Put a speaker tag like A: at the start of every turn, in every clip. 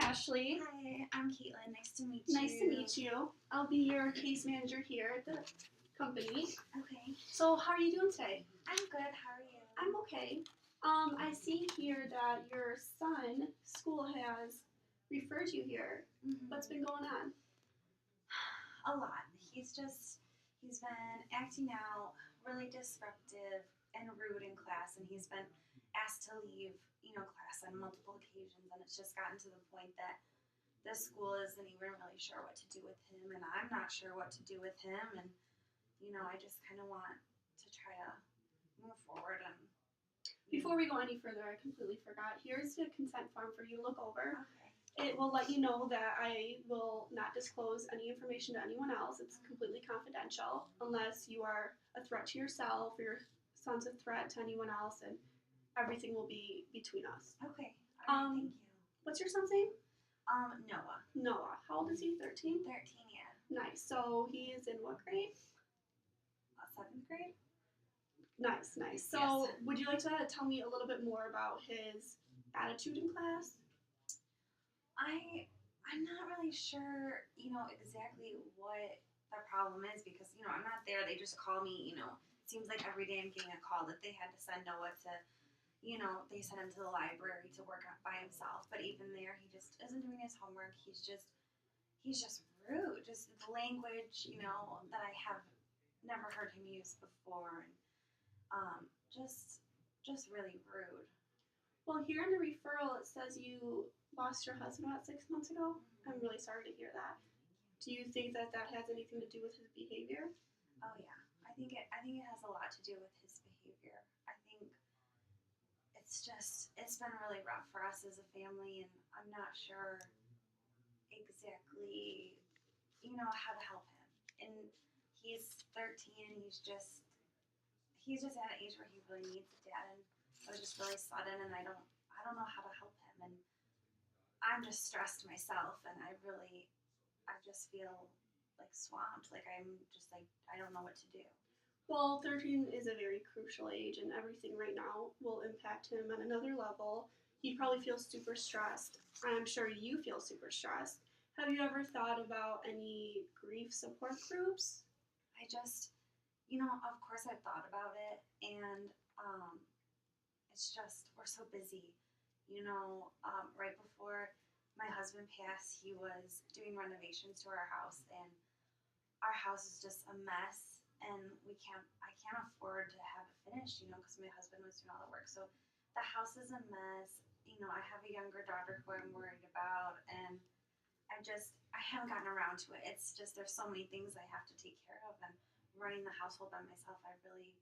A: Ashley.
B: Hi, I'm Caitlin. Nice to meet you.
A: Nice to meet you. I'll be your case manager here at the company.
B: Okay.
A: So, how are you doing today?
B: I'm good. How are you?
A: I'm okay. I see here that your son, school has referred you here.
B: Mm-hmm.
A: What's been going on?
B: A lot. He's been acting out, really disruptive and rude in class, and he's been asked to leave, class on multiple occasions, and it's just gotten to the point that the school isn't even really sure what to do with him, and I'm not sure what to do with him, and, I just kind of want to try to move forward and...
A: Before we go any further, I completely forgot. Here's the consent form for you to look over.
B: Okay.
A: It will let you know that I will not disclose any information to anyone else. It's completely confidential unless you are a threat to yourself or your son's a threat to anyone else, and everything will be between us.
B: Okay. All right, thank you.
A: What's your son's name?
B: Noah.
A: Noah. How old is he? 13?
B: 13, yeah.
A: Nice. So he is in what grade?
B: 7th grade?
A: Nice. So
B: Yes.
A: Would you like to tell me a little bit more about his attitude in class?
B: I'm not really sure, exactly what the problem is because, I'm not there. They just call me, it seems like every day I'm getting a call that they had to send Noah to, they sent him to the library to work by himself. But even there, he just isn't doing his homework. He's just rude. Just the language, that I have never heard him use before. And just really rude.
A: Well, here in the referral, it says you lost your husband about 6 months ago. I'm really sorry to hear that. Do you think that has anything to do with his behavior?
B: Oh yeah, I think it has a lot to do with his behavior. I think it's been really rough for us as a family, and I'm not sure exactly, how to help him. And he's 13. He's just at an age where he really needs a dad, and it was just really sudden, and I don't know how to help him, and I'm just stressed myself, and I just feel like swamped, like I'm just like I don't know what to do.
A: Well, 13 is a very crucial age, and everything right now will impact him on another level. He probably feels super stressed. I'm sure you feel super stressed. Have you ever thought about any grief support groups?
B: I just, of course I've thought about it, and it's just, we're so busy. Right before my husband passed, he was doing renovations to our house, and our house is just a mess, and I can't afford to have it finished, because my husband was doing all the work. So the house is a mess. I have a younger daughter who I'm worried about, and I haven't gotten around to it. It's just, there's so many things I have to take care of, and running the household by myself, I really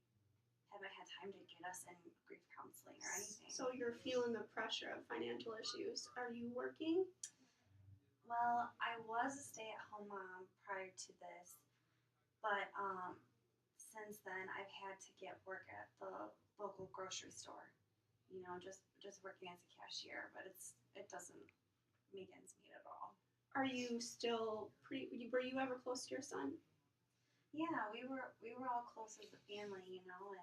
B: haven't had time to get us in grief counseling or anything.
A: So you're feeling the pressure of financial issues. Are you working?
B: Well, I was a stay-at-home mom prior to this, but since then I've had to get work at the local grocery store. Just working as a cashier, but it doesn't make ends meet at all.
A: Are you still were you ever close to your son?
B: Yeah, we were all close as a family, and now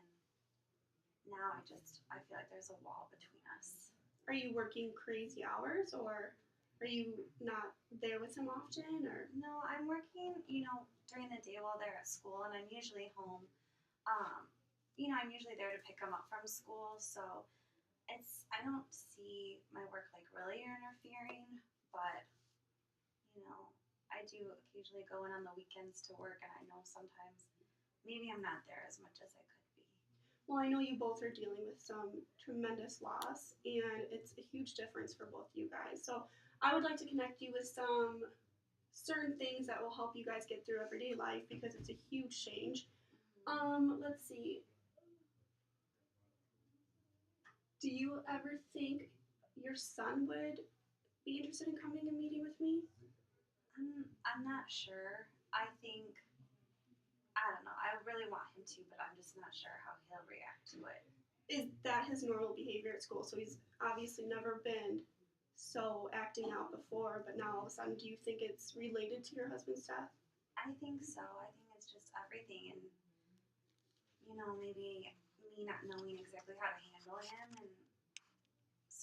B: I feel like there's a wall between us.
A: Are you working crazy hours, or are you not there with him often, or?
B: No, I'm working, during the day while they're at school, and I'm usually home. I'm usually there to pick them up from school, so I don't see my work like really interfering, but I do occasionally go in on the weekends to work, and I know sometimes maybe I'm not there as much as I could be.
A: Well, I know you both are dealing with some tremendous loss, and it's a huge difference for both you guys. So I would like to connect you with some certain things that will help you guys get through everyday life because it's a huge change. Let's see. Do you ever think your son would be interested in coming and meeting with me?
B: I'm not sure. I don't know. I really want him to, but I'm just not sure how he'll react to it.
A: Is that his normal behavior at school? So he's obviously never been so acting out before, but now all of a sudden, do you think it's related to your husband's death?
B: I think so. I think it's just everything, and maybe me not knowing exactly how to handle him, and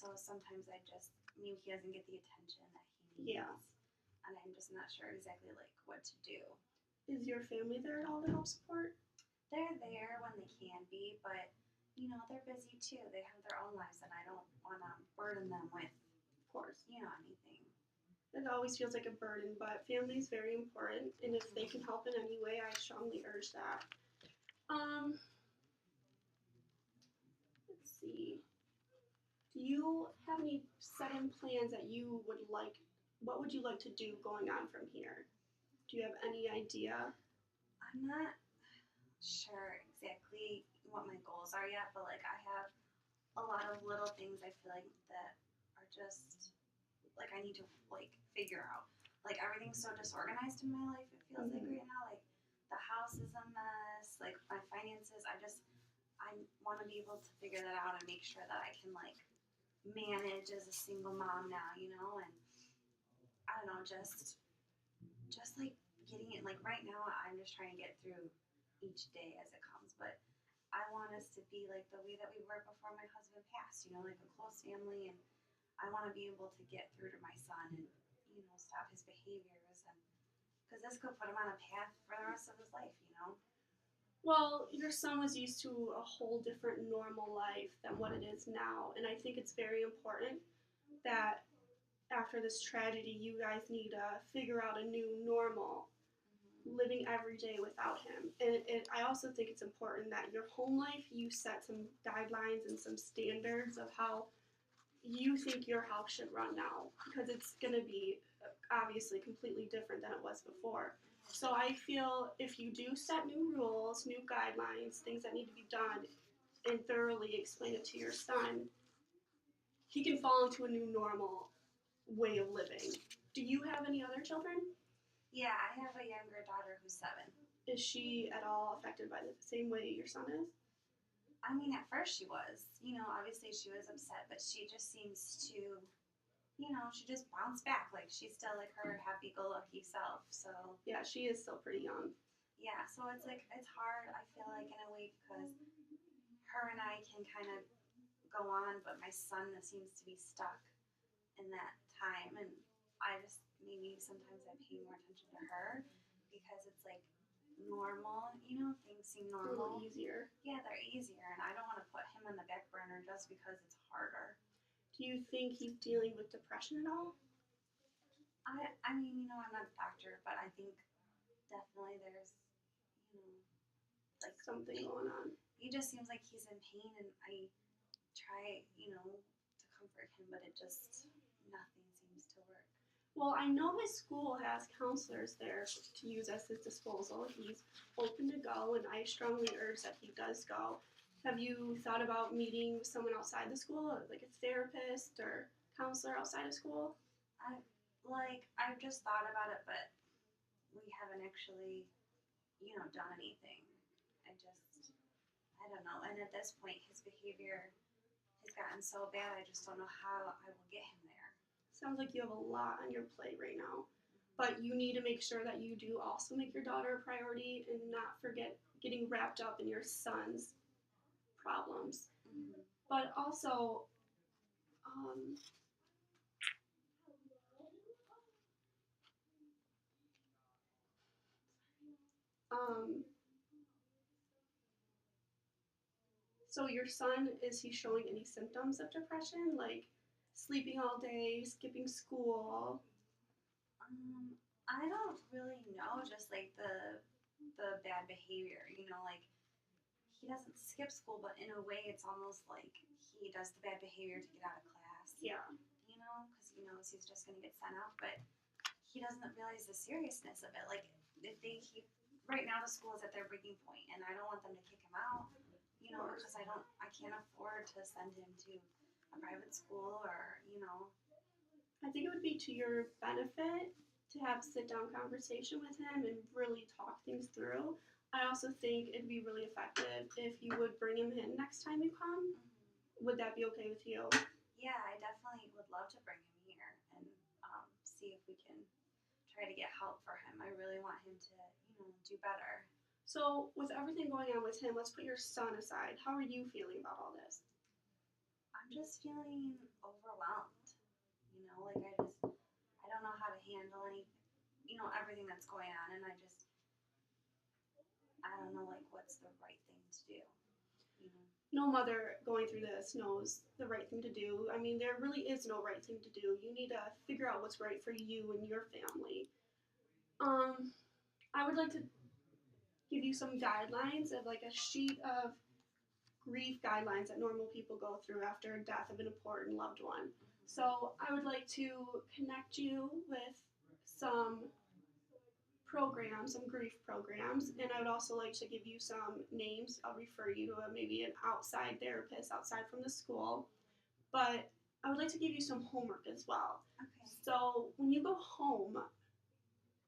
B: So sometimes maybe he doesn't get the attention that he needs.
A: Yeah.
B: And I'm just not sure exactly like what to do.
A: Is your family there at all to help support?
B: They're there when they can be, but you know, they're busy too. They have their own lives and I don't want to burden them with,
A: Of course.
B: you know, anything.
A: It always feels like a burden, but family is very important, and if they can help in any way, I strongly urge that. Let's see. Do you have any set in plans that you would like? What would you like to do going on from here? Do you have any idea?
B: I'm not sure exactly what my goals are yet, but like I have a lot of little things I feel like that are just like I need to like figure out. Like everything's so disorganized in my life. It feels like right now, like the house is a mess. Like my finances, I want to be able to figure that out and make sure that I can like manage as a single mom now, you know, and I don't know, just like getting it like right now I'm just trying to get through each day as it comes, but I want us to be like the way that we were before my husband passed, you know, like a close family, and I want to be able to get through to my son and, you know, stop his behaviors, and because this could put him on a path for the rest of his life, you know.
A: Well, your son was used to a whole different normal life than what it is now, and I think it's very important that after this tragedy, you guys need to figure out a new normal, living every day without him. And I also think it's important that your home life, you set some guidelines and some standards of how you think your house should run now, because it's going to be obviously completely different than it was before. So I feel if you do set new rules, new guidelines, things that need to be done, and thoroughly explain it to your son, he can fall into a new normal way of living. Do you have any other children?
B: Yeah, I have a younger daughter who's 7.
A: Is she at all affected by the same way your son is?
B: I mean, at first she was. You know, obviously she was upset, but she just seems to, you know, she just bounced back. Like, she's still like her happy-go-lucky self. So,
A: Yeah, she is still pretty young.
B: yeah, so it's like, it's hard, I feel like, in a way, because her and I can kind of go on, but my son seems to be stuck in that time. And I just, maybe sometimes I pay more attention to her because it's like normal, you know, things seem
A: A
B: normal.
A: little easier.
B: Yeah, they're easier, and I don't want to put him on the back burner just because it's harder.
A: Do you think he's dealing with depression at all?
B: I mean, you know, I'm not a doctor, but I think definitely there's, you know, like
A: Something going on.
B: he just seems like he's in pain, and I try, you know, to comfort him, but it just, nothing seems to work.
A: Well, I know his school has counselors there to use at his disposal. He's open to go, and I strongly urge that he does go. Have you thought about meeting someone outside the school, like a therapist or counselor outside of school?
B: I've just thought about it, but we haven't actually, you know, done anything. I don't know. And at this point, his behavior has gotten so bad, I just don't know how I will get him there.
A: Sounds like you have a lot on your plate right now. But you need to make sure that you do also make your daughter a priority and not forget getting wrapped up in your son's problems.
B: Mm-hmm.
A: But also, so your son, is he showing any symptoms of depression, like sleeping all day, skipping school?
B: I don't really know, just like the bad behavior, you know, like he doesn't skip school, but in a way it's almost like he does the bad behavior to get out of class.
A: Yeah.
B: You know, because he knows he's just going to get sent out, but he doesn't realize the seriousness of it. Like, if right now the school is at their breaking point, and I don't want them to kick him out, you know, because I can't afford to send him to a private school or, you know.
A: I think it would be to your benefit to have sit-down conversation with him and really talk things through. I also think it'd be really effective if you would bring him in next time you come.
B: Mm-hmm.
A: Would that be okay with you?
B: Yeah, I definitely would love to bring him here and see if we can try to get help for him. I really want him to, you know, do better.
A: So, with everything going on with him, let's put your son aside. How are you feeling about all this?
B: I'm just feeling overwhelmed. You know, like I don't know how to handle everything that's going on, and I don't know, like, what's the right thing to do. You know.
A: No mother going through this knows the right thing to do. I mean, there really is no right thing to do. You need to figure out what's right for you and your family. I would like to give you some guidelines of like a sheet of grief guidelines that normal people go through after death of an important loved one. So I would like to connect you with some programs, some grief programs, and I would also like to give you some names. I'll refer you to maybe an outside therapist outside from the school, but I would like to give you some homework as well.
B: Okay.
A: So when you go home,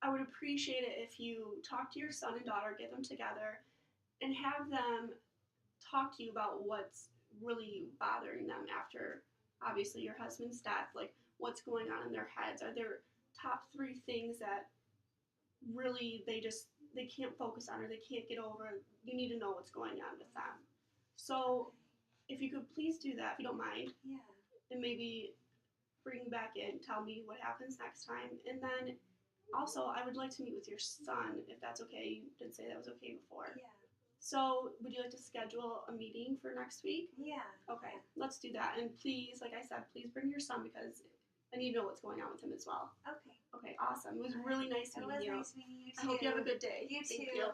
A: I would appreciate it if you talk to your son and daughter, get them together, and have them talk to you about what's really bothering them after, obviously, your husband's death. Like, what's going on in their heads? Are there top 3 things that really they can't focus on or they can't get over? You need to know what's going on with them. So if you could please do that, if you don't mind,
B: Yeah.
A: and maybe bring back in, tell me what happens next time. And then also, I would like to meet with your son, if that's okay. You did say that was okay before.
B: Yeah.
A: So would you like to schedule a meeting for next week?
B: Yeah.
A: Okay, let's do that. And please, like I said, please bring your son because I need to know what's going on with him as well.
B: Okay.
A: Okay, awesome. It was really nice
B: It
A: meeting
B: was
A: you.
B: nice meeting you too.
A: I hope you have a good day.
B: You
A: Thank
B: too.
A: you.